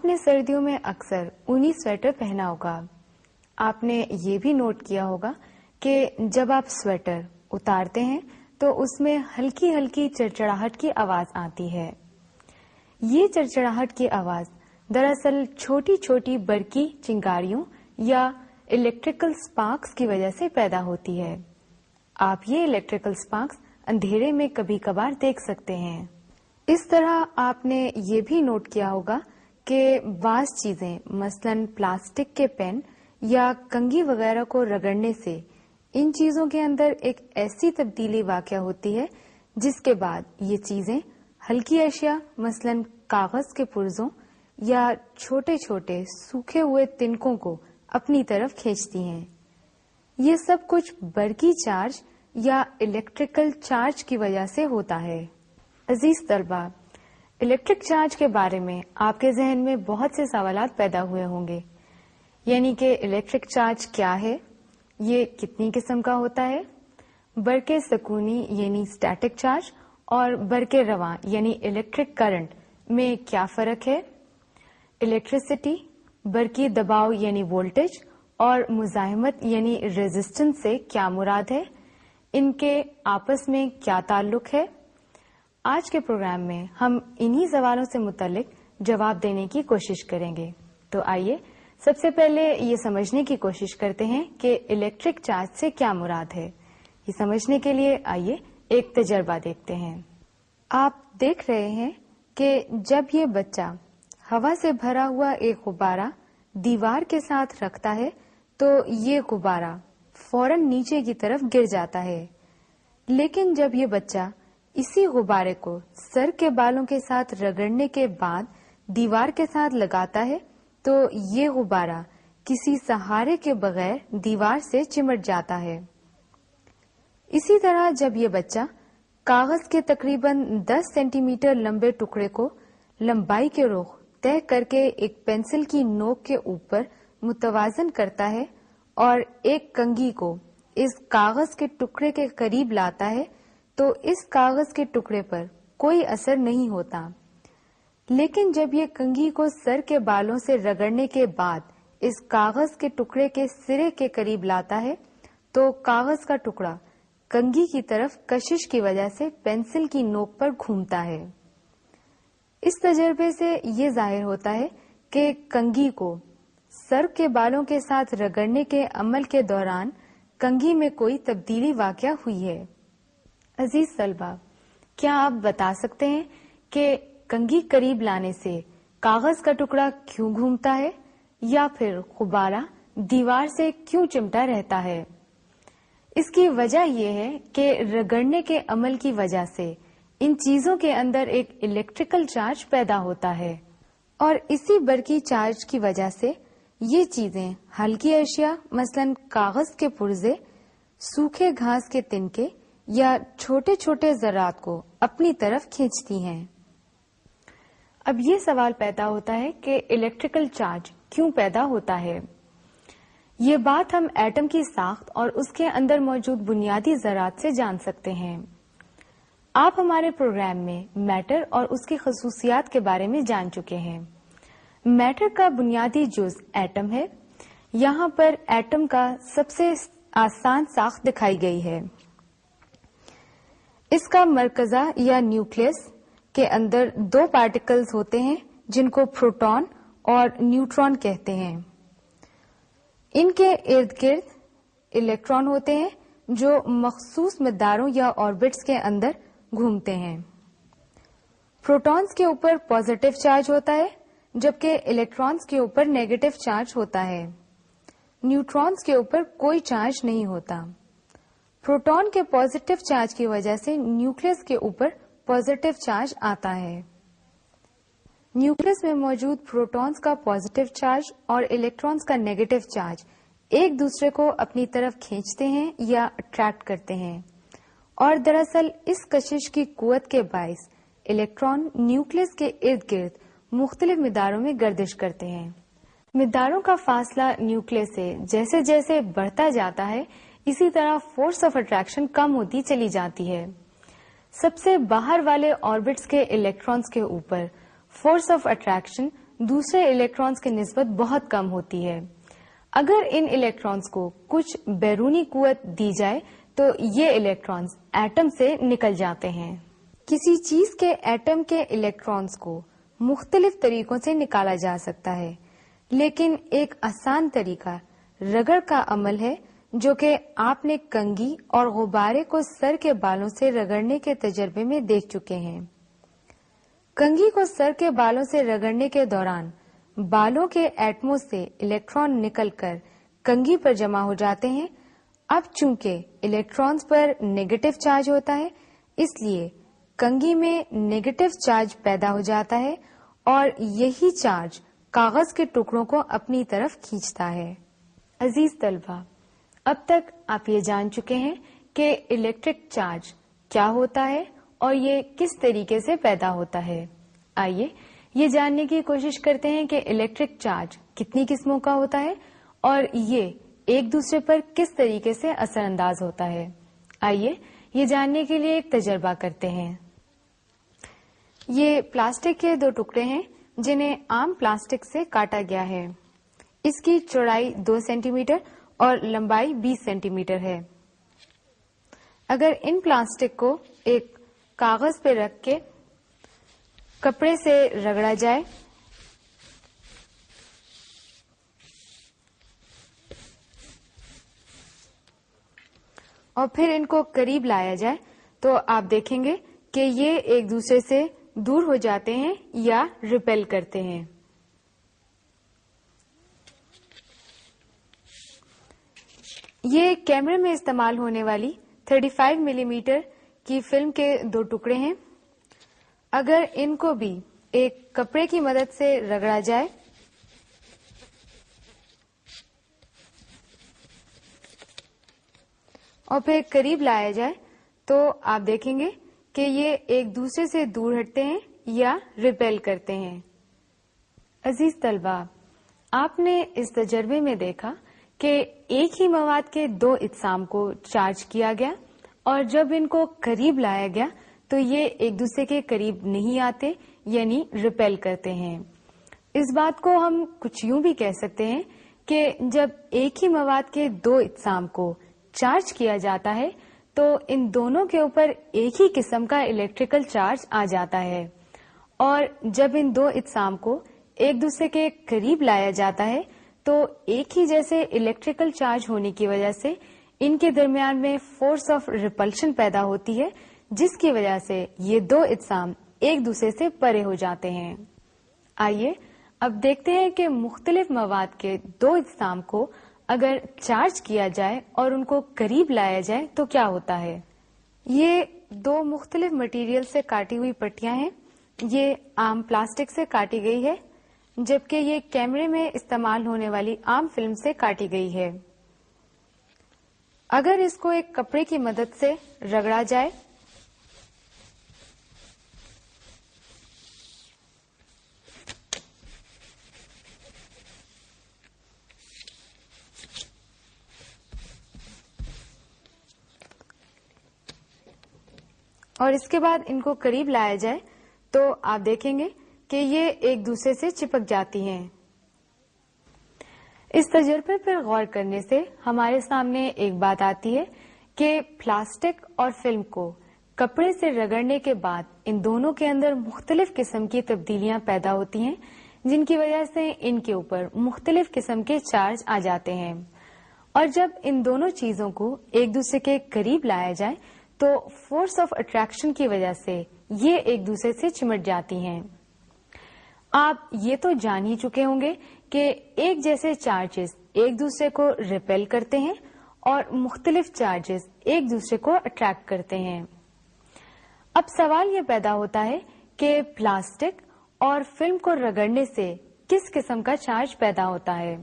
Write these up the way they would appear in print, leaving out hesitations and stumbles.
آپ نے سردیوں میں اکثر اونی سویٹر پہنا ہوگا. آپ نے یہ بھی نوٹ کیا ہوگا کہ جب آپ سویٹر اتارتے ہیں تو اس میں ہلکی ہلکی چڑچڑاہٹ کی آواز آتی ہے. یہ چڑچڑاہٹ کی آواز دراصل چھوٹی چھوٹی برقی چنگاریوں یا الیکٹریکل سپارکس کی وجہ سے پیدا ہوتی ہے. آپ یہ الیکٹریکل سپارکس اندھیرے میں کبھی کبھار دیکھ سکتے ہیں. اس طرح آپ نے یہ بھی نوٹ کیا ہوگا کہ بعض چیزیں مثلاً پلاسٹک کے پین یا کنگھی وغیرہ کو رگڑنے سے ان چیزوں کے اندر ایک ایسی تبدیلی واقع ہوتی ہے جس کے بعد یہ چیزیں ہلکی اشیاء مثلاً کاغذ کے پرزوں یا چھوٹے چھوٹے سوکھے ہوئے تنکوں کو اپنی طرف کھینچتی ہیں. یہ سب کچھ برقی چارج یا الیکٹریکل چارج کی وجہ سے ہوتا ہے. عزیز طلبہ، الیکٹرک چارج کے بارے میں آپ کے ذہن میں بہت سے سوالات پیدا ہوئے ہوں گے. یعنی کہ الیکٹرک چارج کیا ہے، یہ کتنی قسم کا ہوتا ہے، برق سکونی یعنی اسٹیٹک چارج اور برق رواں یعنی الیکٹرک کرنٹ میں کیا فرق ہے، الیکٹریسٹی، برقی دباؤ یعنی وولٹیج اور مزاحمت یعنی ریزسٹنس سے کیا مراد ہے، ان کے آپس میں کیا تعلق ہے. آج کے پروگرام میں ہم انہی سوالوں سے متعلق جواب دینے کی کوشش کریں گے. تو آئیے سب سے پہلے یہ سمجھنے کی کوشش کرتے ہیں کہ الیکٹرک چارج سے کیا مراد ہے. یہ سمجھنے کے لیے آئیے ایک تجربہ دیکھتے ہیں. آپ دیکھ رہے ہیں کہ جب یہ بچہ ہوا سے بھرا ہوا ایک غبارہ دیوار کے ساتھ رکھتا ہے تو یہ غبارہ فوراً نیچے کی طرف گر جاتا ہے. لیکن جب یہ بچہ اسی غبارے کو سر کے بالوں کے ساتھ رگڑنے کے بعد دیوار کے ساتھ لگاتا ہے تو یہ غبارہ کسی سہارے کے بغیر دیوار سے چمٹ جاتا ہے. اسی طرح جب یہ بچہ کاغذ کے تقریباً 10 سینٹی میٹر لمبے ٹکڑے کو لمبائی کے رخ طے کر کے ایک پینسل کی نوک کے اوپر متوازن کرتا ہے اور ایک کنگھی کو اس کاغذ کے ٹکڑے کے قریب لاتا ہے تو اس کاغذ کے ٹکڑے پر کوئی اثر نہیں ہوتا. لیکن جب یہ کنگھی کو سر کے بالوں سے رگڑنے کے بعد اس کاغذ کے ٹکڑے کے سرے کے قریب لاتا ہے تو کاغذ کا ٹکڑا کنگھی کی طرف کشش کی وجہ سے پینسل کی نوک پر گھومتا ہے. اس تجربے سے یہ ظاہر ہوتا ہے کہ کنگھی کو سر کے بالوں کے ساتھ رگڑنے کے عمل کے دوران کنگھی میں کوئی تبدیلی واقع ہوئی ہے. عزیز طلبہ، کیا آپ بتا سکتے ہیں کہ کنگھی قریب لانے سے کاغذ کا ٹکڑا کیوں گھومتا ہے یا پھر غبارہ دیوار سے کیوں چمٹا رہتا ہے؟ اس کی وجہ یہ ہے کہ رگڑنے کے عمل کی وجہ سے ان چیزوں کے اندر ایک الیکٹریکل چارج پیدا ہوتا ہے اور اسی برقی چارج کی وجہ سے یہ چیزیں ہلکی اشیاء مثلاً کاغذ کے پرزے، سوکھے گھاس کے تنکے یا چھوٹے چھوٹے ذرات کو اپنی طرف کھینچتی ہیں. اب یہ سوال پیدا ہوتا ہے کہ الیکٹریکل چارج کیوں پیدا ہوتا ہے. یہ بات ہم ایٹم کی ساخت اور اس کے اندر موجود بنیادی ذرات سے جان سکتے ہیں. آپ ہمارے پروگرام میں میٹر اور اس کی خصوصیات کے بارے میں جان چکے ہیں. میٹر کا بنیادی جز ایٹم ہے. یہاں پر ایٹم کا سب سے آسان ساخت دکھائی گئی ہے. اس کا مرکزہ یا نیوکلیس کے اندر 2 پارٹیکلز ہوتے ہیں جن کو پروٹون اور نیوٹران کہتے ہیں. ان کے ارد گرد الیکٹران ہوتے ہیں جو مخصوص مقداروں یا آربٹس کے اندر گھومتے ہیں. پروٹونز کے اوپر پازیٹیو چارج ہوتا ہے جبکہ الیکٹرانز کے اوپر نیگیٹو چارج ہوتا ہے. نیوٹرانز کے اوپر کوئی چارج نہیں ہوتا. پروٹون کے پازیٹیو چارج کی وجہ سے نیوکلیس کے اوپر پازیٹیو چارج آتا ہے. نیوکلیس میں موجود پروٹونز کا پازیٹیو چارج اور الیکٹرانز کا نیگیٹو چارج ایک دوسرے کو اپنی طرف کھینچتے ہیں یا اٹریکٹ کرتے ہیں اور دراصل اس کشش کی قوت کے باعث الیکٹران نیوکلیس کے ارد گرد مختلف مقداروں میں گردش کرتے ہیں. مقداروں کا فاصلہ نیوکلیس سے جیسے جیسے بڑھتا جاتا ہے اسی طرح فورس آف اٹریکشن کم ہوتی چلی جاتی ہے. سب سے باہر والے آربٹس کے الیکٹرانز کے اوپر فورس آف اٹریکشن دوسرے الیکٹرانز کی نسبت بہت کم ہوتی ہے۔ اگر ان الیکٹرانز کو کچھ بیرونی قوت دی جائے تو یہ الیکٹرانز ایٹم سے نکل جاتے ہیں۔ کسی چیز کے ایٹم کے الیکٹرانز کو مختلف طریقوں سے نکالا جا سکتا ہے، لیکن ایک آسان طریقہ رگڑ کا عمل ہے جو کہ آپ نے کنگھی اور غبارے کو سر کے بالوں سے رگڑنے کے تجربے میں دیکھ چکے ہیں۔ کنگھی کو سر کے بالوں سے رگڑنے کے دوران بالوں کے ایٹموں سے الیکٹران نکل کر کنگھی پر جمع ہو جاتے ہیں۔ اب چونکہ الیکٹرانز پر نیگیٹو چارج ہوتا ہے، اس لیے کنگھی میں نیگیٹو چارج پیدا ہو جاتا ہے اور یہی چارج کاغذ کے ٹکڑوں کو اپنی طرف کھینچتا ہے۔ عزیز طلبہ، اب تک آپ یہ جان چکے ہیں کہ الیکٹرک چارج کیا ہوتا ہے اور یہ کس طریقے سے پیدا ہوتا ہے۔ آئیے یہ جاننے کی کوشش کرتے ہیں کہ الیکٹرک چارج کتنی قسموں کا ہوتا ہے اور یہ ایک دوسرے پر کس طریقے سے اثر انداز ہوتا ہے۔ آئیے یہ جاننے کے لیے ایک تجربہ کرتے ہیں۔ یہ پلاسٹک کے 2 ٹکڑے ہیں جنہیں عام پلاسٹک سے کاٹا گیا ہے۔ اس کی چوڑائی 2 سینٹی میٹر اور لمبائی 20 سینٹی میٹر ہے۔ اگر ان پلاسٹک کو ایک کاغذ پہ رکھ کے کپڑے سے رگڑا جائے اور پھر ان کو قریب لایا جائے تو آپ دیکھیں گے کہ یہ ایک دوسرے سے دور ہو جاتے ہیں یا ریپیل کرتے ہیں۔ یہ کیمرے میں استعمال ہونے والی 35 ملی میٹر کی فلم کے 2 ٹکڑے ہیں۔ اگر ان کو بھی ایک کپڑے کی مدد سے رگڑا جائے اور پھر قریب لایا جائے تو آپ دیکھیں گے کہ یہ ایک دوسرے سے دور ہٹتے ہیں یا ریپیل کرتے ہیں۔ عزیز طلبہ، آپ نے اس تجربے میں دیکھا کہ ایک ہی مواد کے 2 اجسام کو چارج کیا گیا اور جب ان کو قریب لایا گیا تو یہ ایک دوسرے کے قریب نہیں آتے، یعنی ریپیل کرتے ہیں۔ اس بات کو ہم کچھ یوں بھی کہہ سکتے ہیں کہ جب ایک ہی مواد کے 2 اجسام کو چارج کیا جاتا ہے تو ان دونوں کے اوپر ایک ہی قسم کا الیکٹریکل چارج آ جاتا ہے، اور جب ان 2 اجسام کو ایک دوسرے کے قریب لایا جاتا ہے تو ایک ہی جیسے الیکٹریکل چارج ہونے کی وجہ سے ان کے درمیان میں فورس آف ریپلشن پیدا ہوتی ہے، جس کی وجہ سے یہ 2 اجسام ایک دوسرے سے پرے ہو جاتے ہیں۔ آئیے اب دیکھتے ہیں کہ مختلف مواد کے 2 اجسام کو اگر چارج کیا جائے اور ان کو قریب لایا جائے تو کیا ہوتا ہے۔ یہ 2 مختلف مٹیریل سے کاٹی ہوئی پٹیاں ہیں۔ یہ عام پلاسٹک سے کاٹی گئی ہے جبکہ یہ کیمرے میں استعمال ہونے والی عام فلم سے کاٹی گئی ہے۔ اگر اس کو ایک کپڑے کی مدد سے رگڑا جائے اور اس کے بعد ان کو قریب لایا جائے تو آپ دیکھیں گے کہ یہ ایک دوسرے سے چپک جاتی ہیں۔ اس تجربے پر غور کرنے سے ہمارے سامنے ایک بات آتی ہے کہ پلاسٹک اور فلم کو کپڑے سے رگڑنے کے بعد ان دونوں کے اندر مختلف قسم کی تبدیلیاں پیدا ہوتی ہیں، جن کی وجہ سے ان کے اوپر مختلف قسم کے چارج آ جاتے ہیں، اور جب ان دونوں چیزوں کو ایک دوسرے کے قریب لایا جائے تو فورس آف اٹریکشن کی وجہ سے یہ ایک دوسرے سے چمٹ جاتی ہیں۔ آپ یہ تو جان ہی چکے ہوں گے کہ ایک جیسے چارجز ایک دوسرے کو ریپیل کرتے ہیں اور مختلف چارجز ایک دوسرے کو اٹریکٹ کرتے ہیں۔ اب سوال یہ پیدا ہوتا ہے کہ پلاسٹک اور فلم کو رگڑنے سے کس قسم کا چارج پیدا ہوتا ہے۔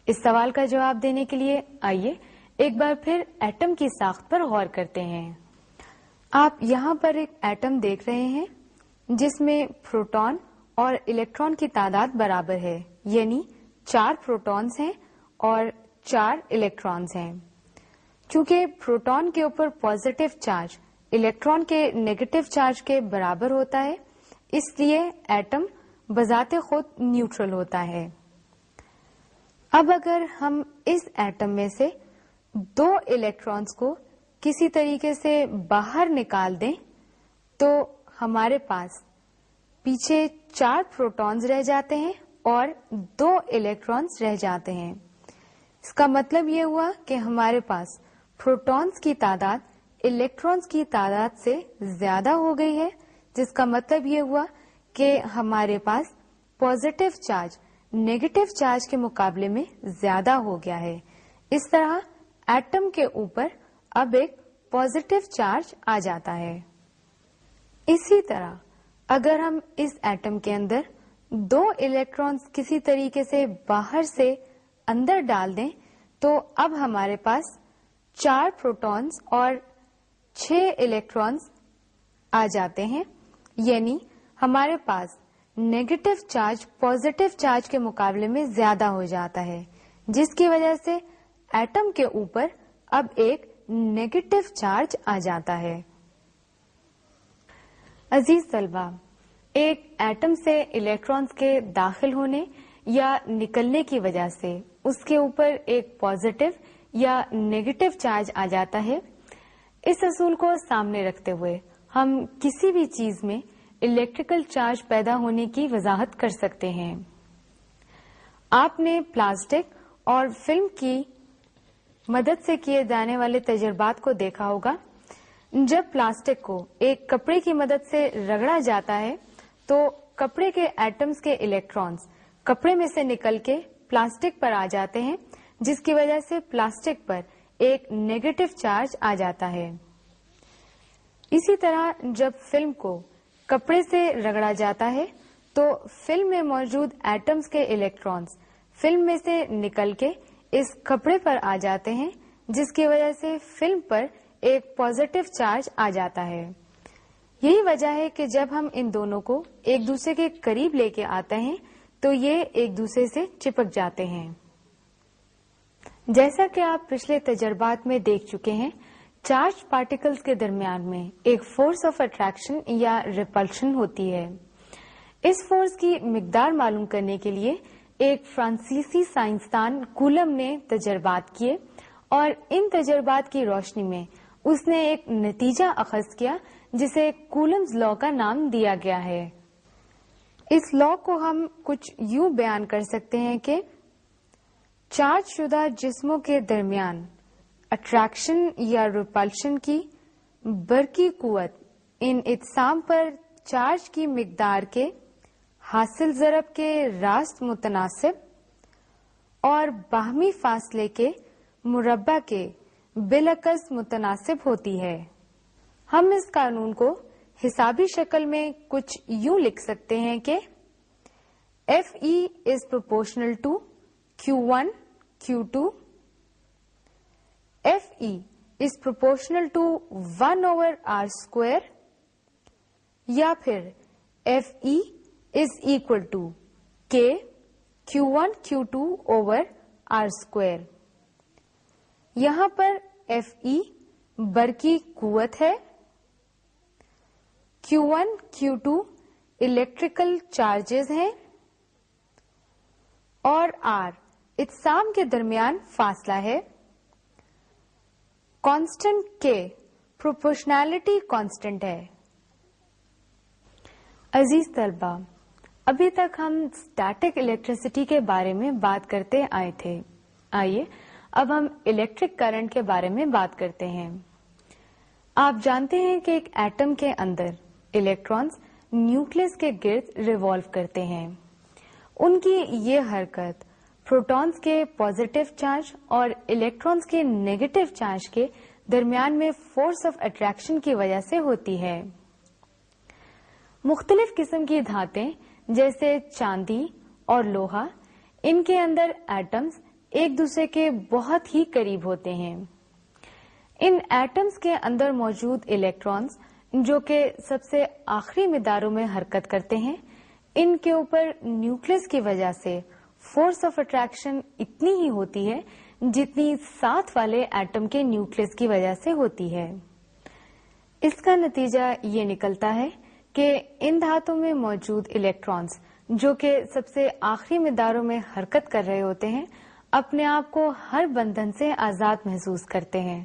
اس سوال کا جواب دینے کے لیے آئیے ایک بار پھر ایٹم کی ساخت پر غور کرتے ہیں۔ آپ یہاں پر ایک ایٹم دیکھ رہے ہیں جس میں پروٹون اور الیکٹران کی تعداد برابر ہے، یعنی 4 پروٹونز ہیں اور 4 الیکٹرانز ہیں۔ چونکہ پروٹون کے اوپر پازیٹیو چارج الیکٹران کے نیگیٹو چارج کے برابر ہوتا ہے، اس لیے ایٹم بذات خود نیوٹرل ہوتا ہے۔ اب اگر ہم اس ایٹم میں سے 2 الیکٹرانز کو کسی طریقے سے باہر نکال دیں تو ہمارے پاس پیچھے 4 پروٹونز رہ جاتے ہیں اور 2 الیکٹرانز رہ جاتے ہیں۔ اس کا مطلب یہ ہوا کہ ہمارے پاس پروٹونز کی تعداد الیکٹرانز کی تعداد سے زیادہ ہو گئی ہے، جس کا مطلب یہ ہوا کہ ہمارے پاس پازیٹیو چارج نیگیٹو چارج کے مقابلے میں زیادہ ہو گیا ہے۔ اس طرح ایٹم کے اوپر اب ایک پازیٹیو چارج آ جاتا ہے۔ اسی طرح اگر ہم اس ایٹم کے اندر 2 الیکٹرانز کسی طریقے سے باہر سے اندر ڈال دیں تو اب ہمارے پاس 4 پروٹونز اور 6 الیکٹرانز آ جاتے ہیں، یعنی ہمارے پاس نیگیٹو چارج پازیٹیو چارج کے مقابلے میں زیادہ ہو جاتا ہے، جس کی وجہ سے ایٹم کے اوپر اب ایک نیگیٹو چارج آ جاتا ہے۔ عزیز طلبہ، ایک ایٹم سے الیکٹرانز کے داخل ہونے یا نکلنے کی وجہ سے اس کے اوپر ایک پازیٹیو یا نیگیٹو چارج آ جاتا ہے۔ اس اصول کو سامنے رکھتے ہوئے ہم کسی بھی چیز میں الیکٹریکل چارج پیدا ہونے کی وضاحت کر سکتے ہیں۔ آپ نے پلاسٹک اور فلم کی مدد سے کیے جانے والے تجربات کو دیکھا ہوگا۔ جب پلاسٹک کو ایک کپڑے کی مدد سے رگڑا جاتا ہے تو کپڑے کے ایٹمز کے الیکٹرانز کپڑے میں سے نکل کے پلاسٹک پر آ جاتے ہیں، جس کی وجہ سے پلاسٹک پر ایک نیگیٹو چارج آ جاتا ہے۔ اسی طرح جب فلم کو کپڑے سے رگڑا جاتا ہے تو فلم میں موجود ایٹمز کے الیکٹرانز فلم میں سے نکل کے اس کپڑے پر آ جاتے ہیں، جس کی وجہ سے فلم پر ایک پازیٹیو چارج آ جاتا ہے۔ یہی وجہ ہے کہ جب ہم ان دونوں کو ایک دوسرے کے قریب لے کے آتے ہیں تو یہ ایک دوسرے سے چپک جاتے ہیں۔ جیسا کہ آپ پچھلے تجربات میں دیکھ چکے ہیں، چارج پارٹیکلز کے درمیان میں ایک فورس آف اٹریکشن یا ریپلشن ہوتی ہے۔ اس فورس کی مقدار معلوم کرنے کے لیے ایک فرانسیسی سائنسدان کولم نے تجربات کیے اور ان تجربات کی روشنی میں اس نے ایک نتیجہ اخذ کیا جسے کولمز لا کا نام دیا گیا ہے۔ اس لا کو ہم کچھ یوں بیان کر سکتے ہیں کہ چارج شدہ جسموں کے درمیان اٹریکشن یا ریپلشن کی برقی قوت ان اجسام پر چارج کی مقدار کے حاصل ضرب کے راست متناسب اور باہمی فاصلے کے مربع کے بالعکس متناسب ہوتی ہے۔ ہم اس قانون کو حسابی شکل میں کچھ یوں لکھ سکتے ہیں کہ FE is proportional to Q1 Q2 FE is proportional to 1 over R square یا پھر FE is equal to K Q1 Q2 over R square۔ یہاں پر FE برقی قوت ہے، Q1 Q2 الیکٹریکل چارجز ہیں اور R اجسام کے درمیان فاصلہ ہے۔ کانسٹنٹ K پروپورشنالٹی کانسٹنٹ ہے۔ عزیز طلبہ، ابھی تک ہم اسٹیٹک الیکٹریسٹی کے بارے میں بات کرتے آئے تھے۔ آئیے اب ہم الیکٹرک کرنٹ کے بارے میں بات کرتے ہیں۔ آپ جانتے ہیں کہ ایک ایٹم کے اندر الیکٹرانز نیوکلس کے گرد ریوالو کرتے ہیں۔ ان کی یہ حرکت پروٹونز کے پازیٹیو چارج اور الیکٹرانز کے نیگیٹو چارج کے درمیان میں فورس آف اٹریکشن کی وجہ سے ہوتی ہے۔ مختلف قسم کی دھاتیں جیسے چاندی اور لوہا، ان کے اندر ایٹمز ایک دوسرے کے بہت ہی قریب ہوتے ہیں۔ ان ایٹمز کے اندر موجود الیکٹرانز جو کہ سب سے آخری مداروں میں حرکت کرتے ہیں، ان کے اوپر نیوکلس کی وجہ سے فورس آف اٹریکشن اتنی ہی ہوتی ہے جتنی ساتھ والے ایٹم کے نیوکلس کی وجہ سے ہوتی ہے۔ اس کا نتیجہ یہ نکلتا ہے کہ ان دھاتوں میں موجود الیکٹرانز جو کہ سب سے آخری مداروں میں حرکت کر رہے ہوتے ہیں، اپنے آپ کو ہر بندھن سے آزاد محسوس کرتے ہیں۔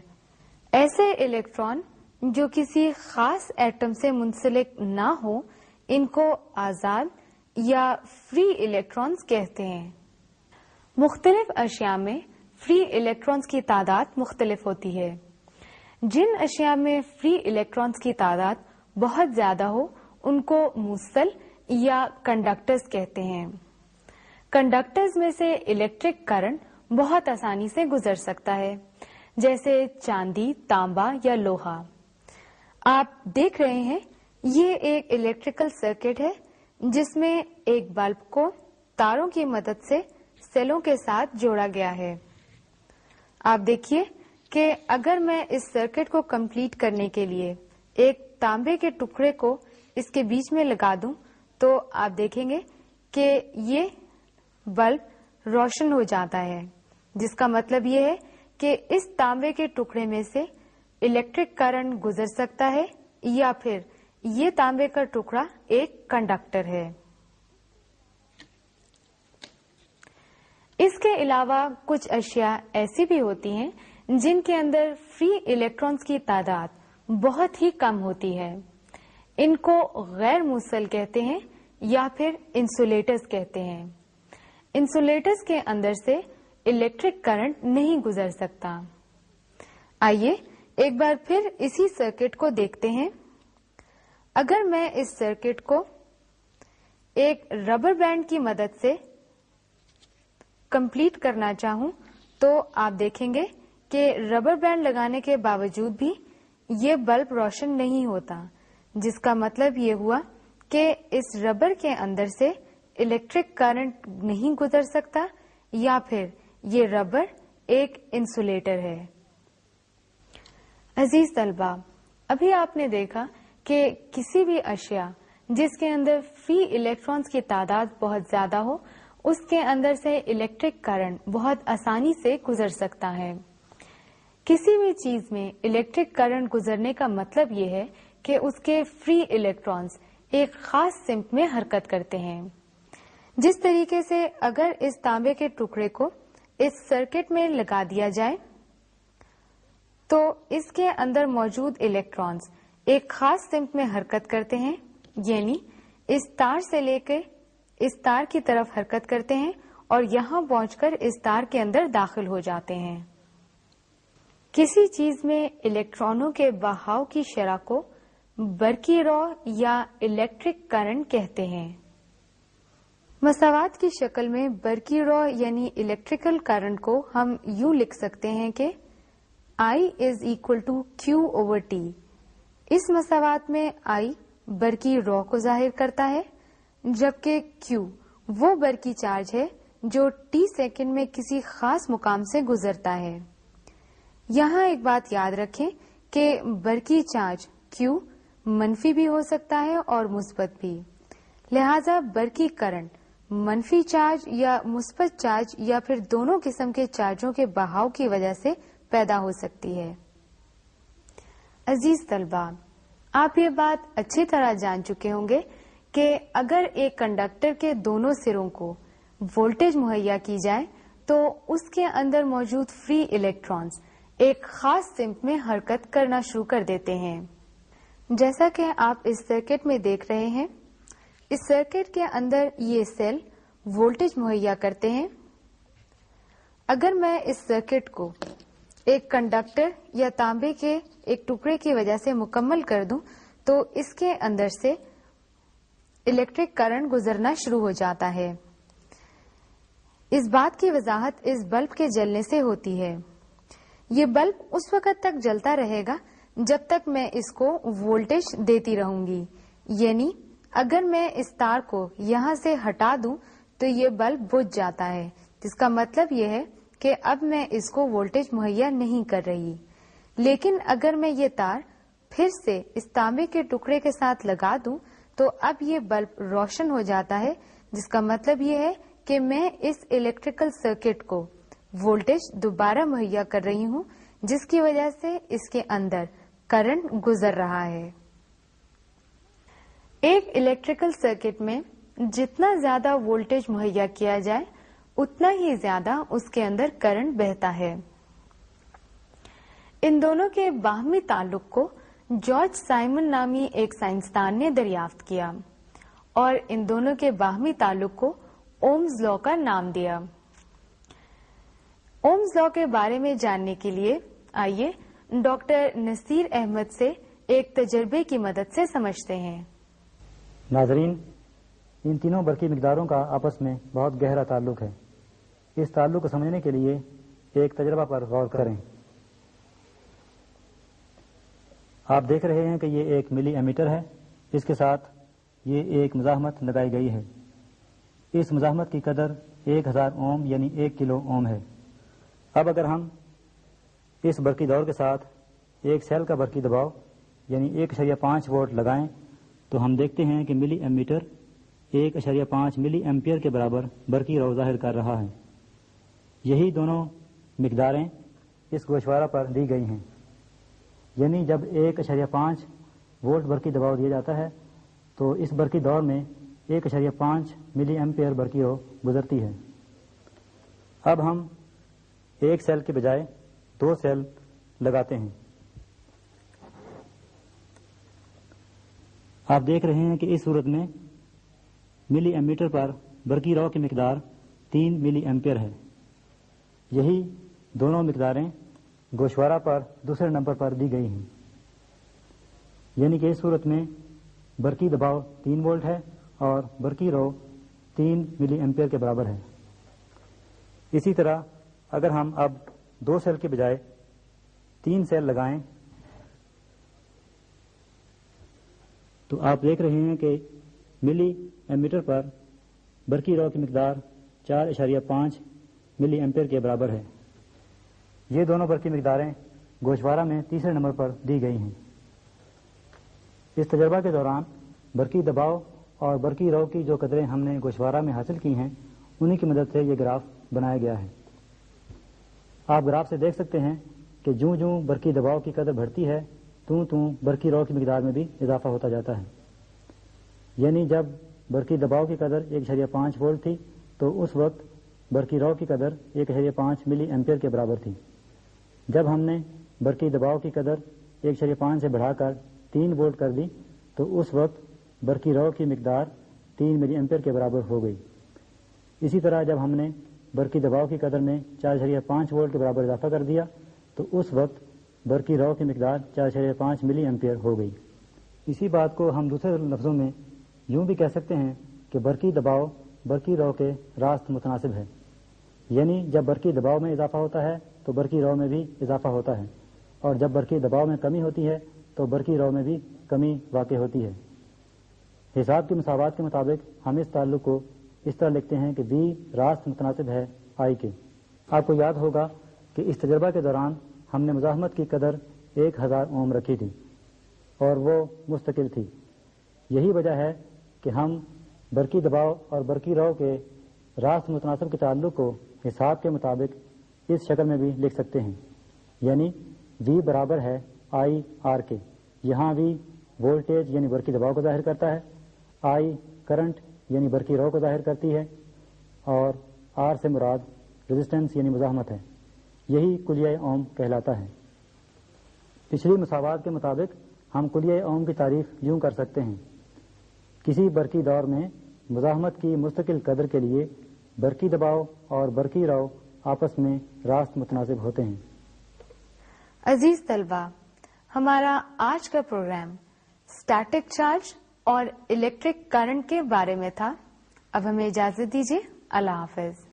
ایسے الیکٹران جو کسی خاص ایٹم سے منسلک نہ ہو، ان کو آزاد یا فری الیکٹرانز کہتے ہیں۔ مختلف اشیاء میں فری الیکٹرانز کی تعداد مختلف ہوتی ہے۔ جن اشیاء میں فری الیکٹرانز کی تعداد بہت زیادہ ہو، ان کو موصل یا کنڈکٹرز کہتے ہیں۔ کنڈکٹرز میں سے الیکٹرک کرنٹ بہت آسانی سے گزر سکتا ہے، جیسے چاندی، تانبا یا لوہا۔ آپ دیکھ رہے ہیں یہ ایک الیکٹریکل سرکٹ ہے جس میں ایک بلب کو تاروں کی مدد سے سیلوں کے ساتھ جوڑا گیا ہے۔ آپ دیکھیے کہ اگر میں اس سرکٹ کو کمپلیٹ کرنے کے لیے ایک تانبے کے ٹکڑے کو اس کے بیچ میں لگا دوں تو آپ دیکھیں گے کہ یہ بلب روشن ہو جاتا ہے، جس کا مطلب یہ ہے کہ اس تانبے کے ٹکڑے میں سے الیکٹرک کرنٹ گزر سکتا ہے یا پھر یہ تانبے کا ٹکڑا ایک کنڈکٹر ہے۔ اس کے علاوہ کچھ اشیاء ایسی بھی ہوتی ہیں جن کے اندر فری الیکٹرانز کی تعداد بہت ہی کم ہوتی ہے۔ ان کو غیر موصل کہتے ہیں یا پھر انسولیٹرز کہتے ہیں۔ انسولیٹرز کے اندر سے الیکٹرک کرنٹ نہیں گزر سکتا۔ آئیے ایک بار پھر اسی سرکٹ کو دیکھتے ہیں۔ اگر میں اس سرکٹ کو ایک ربر بینڈ کی مدد سے کمپلیٹ کرنا چاہوں تو آپ دیکھیں گے کہ ربر بینڈ لگانے کے باوجود بھی یہ بلب روشن نہیں ہوتا، جس کا مطلب یہ ہوا کہ اس ربر کے اندر سے الیکٹرک کرنٹ نہیں گزر سکتا یا پھر یہ ربر ایک انسولیٹر ہے۔ عزیز طلبہ، ابھی آپ نے دیکھا کہ کسی بھی اشیاء جس کے اندر فری الیکٹرانز کی تعداد بہت زیادہ ہو، اس کے اندر سے الیکٹرک کرنٹ بہت آسانی سے گزر سکتا ہے۔ کسی بھی چیز میں الیکٹرک کرنٹ گزرنے کا مطلب یہ ہے کہ اس کے فری الیکٹرانز ایک خاص سمت میں حرکت کرتے ہیں۔ جس طریقے سے اگر اس تانبے کے ٹکڑے کو اس سرکٹ میں لگا دیا جائے تو اس کے اندر موجود الیکٹرانز ایک خاص سمت میں حرکت کرتے ہیں، یعنی اس تار سے لے کے اس تار کی طرف حرکت کرتے ہیں اور یہاں پہنچ کر اس تار کے اندر داخل ہو جاتے ہیں۔ کسی چیز میں الیکٹرانوں کے بہاؤ کی شرح کو برقی رو یا الیکٹرک کرنٹ کہتے ہیں۔ مساوات کی شکل میں برقی رو یعنی الیکٹریکل کرنٹ کو ہم یوں لکھ سکتے ہیں کہ I is equal to Q/T۔ اس مساوات میں I برقی رو کو ظاہر کرتا ہے، جبکہ Q وہ برقی چارج ہے جو T سیکنڈ میں کسی خاص مقام سے گزرتا ہے۔ یہاں ایک بات یاد رکھیں کہ برقی چارج Q منفی بھی ہو سکتا ہے اور مثبت بھی، لہذا برقی کرنٹ منفی چارج یا مثبت چارج یا پھر دونوں قسم کے چارجوں کے بہاؤ کی وجہ سے پیدا ہو سکتی ہے۔ عزیز طلبہ، آپ یہ بات اچھی طرح جان چکے ہوں گے کہ اگر ایک کنڈکٹر کے دونوں سروں کو وولٹیج مہیا کی جائے تو اس کے اندر موجود فری الیکٹرانز ایک خاص سمت میں حرکت کرنا شروع کر دیتے ہیں۔ جیسا کہ آپ اس سرکٹ میں دیکھ رہے ہیں، اس سرکٹ کے اندر یہ سیل وولٹیج مہیا کرتے ہیں۔ اگر میں اس سرکٹ کو ایک کنڈکٹر یا تانبے کے ایک ٹکڑے کی وجہ سے مکمل کر دوں تو اس کے اندر سے الیکٹرک کرنٹ گزرنا شروع ہو جاتا ہے۔ اس بات کی وضاحت اس بلب کے جلنے سے ہوتی ہے۔ یہ بلب اس وقت تک جلتا رہے گا جب تک میں اس کو وولٹیج دیتی رہوں گی، یعنی اگر میں اس تار کو یہاں سے ہٹا دوں تو یہ بلب بجھ جاتا ہے، جس کا مطلب یہ ہے کہ اب میں اس کو وولٹیج مہیا نہیں کر رہی۔ لیکن اگر میں یہ تار پھر سے اس تانبے کے ٹکڑے کے ساتھ لگا دوں تو اب یہ بلب روشن ہو جاتا ہے، جس کا مطلب یہ ہے کہ میں اس الیکٹریکل سرکٹ کو وولٹیج دوبارہ مہیا کر رہی ہوں، جس کی وجہ سے اس کے اندر کرنٹ گزر رہا ہے۔ ایک الیکٹریکل سرکٹ میں جتنا زیادہ وولٹیج مہیا کیا جائے اتنا ہی زیادہ اس کے اندر کرنٹ بہتا ہے۔ ان دونوں کے باہمی تعلق کو جارج سائمن نامی ایک سائنسدان نے دریافت کیا اور ان دونوں کے باہمی تعلق کو اومز لا کا نام دیا۔ اومز لا کے بارے میں جاننے کے لیے آئیے ڈاکٹر نصیر احمد سے ایک تجربے کی مدد سے سمجھتے ہیں۔ ناظرین، ان تینوں برقی مقداروں کا آپس میں بہت گہرا تعلق ہے۔ اس تعلق کو سمجھنے کے لیے ایک تجربہ پر غور کریں۔ آپ دیکھ رہے ہیں کہ یہ ایک ملی ایمیٹر ہے، اس کے ساتھ یہ ایک مزاحمت لگائی گئی ہے۔ اس مزاحمت کی قدر 1000 اوم یعنی 1 کلو اوم ہے۔ اب اگر ہم اس برقی دور کے ساتھ ایک سیل کا برقی دباؤ یعنی 1.5 وولٹ لگائیں تو ہم دیکھتے ہیں کہ ملی ایمیٹر 1.5 ملی ایمپیئر کے برابر برقی رو ظاہر کر رہا ہے۔ یہی دونوں مقداریں اس گوشوارہ پر دی گئی ہیں، یعنی جب 1.5 وولٹ برقی دباؤ دیا جاتا ہے تو اس برقی دور میں 1.5 ملی ایمپیئر برقی رو گزرتی ہے۔ اب ہم ایک سیل کے بجائے 2 سیل لگاتے ہیں۔ آپ دیکھ رہے ہیں کہ اس صورت میں ملی ایمیٹر پر برقی رو کی مقدار 3 ملی ایمپیئر ہے۔ یہی دونوں مقداریں گوشوارہ پر دوسرے نمبر پر دی گئی ہیں، یعنی کہ اس صورت میں برقی دباؤ 3 وولٹ ہے اور برقی رو 3 ملی ایمپیئر کے برابر ہے۔ اسی طرح اگر ہم اب 2 سیل کے بجائے 3 سیل لگائیں تو آپ دیکھ رہے ہیں کہ ملی ایمیٹر پر برقی رو کی مقدار 4.5 ملی ایمپیئر کے برابر ہے۔ یہ دونوں برقی مقداریں گوشوارہ میں تیسرے نمبر پر دی گئی ہیں۔ اس تجربہ کے دوران برقی دباؤ اور برقی رو کی جو قدریں ہم نے گوشوارہ میں حاصل کی ہیں انہی کی مدد سے یہ گراف بنایا گیا ہے۔ آپ گراف سے دیکھ سکتے ہیں کہ جوں جوں برقی دباؤ کی قدر بڑھتی ہے توں برقی رو کی مقدار میں بھی اضافہ ہوتا جاتا ہے، یعنی جب برقی دباؤ کی قدر 1.5 وولٹ تھی تو اس وقت برقی رو کی قدر 1.5 ملی ایمپیئر کے برابر تھی۔ جب ہم نے برقی دباؤ کی قدر 1.5 سے بڑھا کر 3 وولٹ کر دی تو اس وقت برقی رو کی مقدار 3 ملی ایمپیئر کے برابر ہو گئی۔ اسی طرح جب ہم نے برقی دباؤ کی قدر میں 4.5 وولٹ کے برابر اضافہ کر دیا تو اس وقت برقی رو کی مقدار 4.5 ملی ایمپیئر ہو گئی۔ اسی بات کو ہم دوسرے لفظوں میں یوں بھی کہہ سکتے ہیں کہ برقی دباؤ برقی رو کے راست متناسب ہے، یعنی جب برقی دباؤ میں اضافہ ہوتا ہے تو برقی رو میں بھی اضافہ ہوتا ہے، اور جب برقی دباؤ میں کمی ہوتی ہے تو برقی رو میں بھی کمی واقع ہوتی ہے۔ حساب کی مساوات کے مطابق ہم اس تعلق کو اس طرح لکھتے ہیں کہ بی راست متناسب ہے آئی کے۔ آپ کو یاد ہوگا کہ اس تجربہ کے دوران ہم نے مزاحمت کی قدر 1000 اوم رکھی تھی اور وہ مستقل تھی۔ یہی وجہ ہے کہ ہم برقی دباؤ اور برقی رو کے راست متناسب کے تعلق کو حساب کے مطابق اس شکل میں بھی لکھ سکتے ہیں، یعنی وی برابر ہے آئی آر کے۔ یہاں وی وولٹیج یعنی برقی دباؤ کو ظاہر کرتا ہے، آئی کرنٹ یعنی برقی رو کو ظاہر کرتی ہے، اور آر سے مراد ریزسٹنس یعنی مزاحمت ہے۔ یہی کلیہ اوم کہلاتا ہے۔ پچھلی مساوات کے مطابق ہم کلیہ اوم کی تعریف یوں کر سکتے ہیں: کسی برقی دور میں مزاحمت کی مستقل قدر کے لیے برقی دباؤ اور برقی رو آپس میں راست متناسب ہوتے ہیں۔ عزیز طلبہ، ہمارا آج کا پروگرام اسٹیٹک چارج اور الیکٹرک کرنٹ کے بارے میں تھا۔ اب ہمیں اجازت دیجیے، اللہ حافظ۔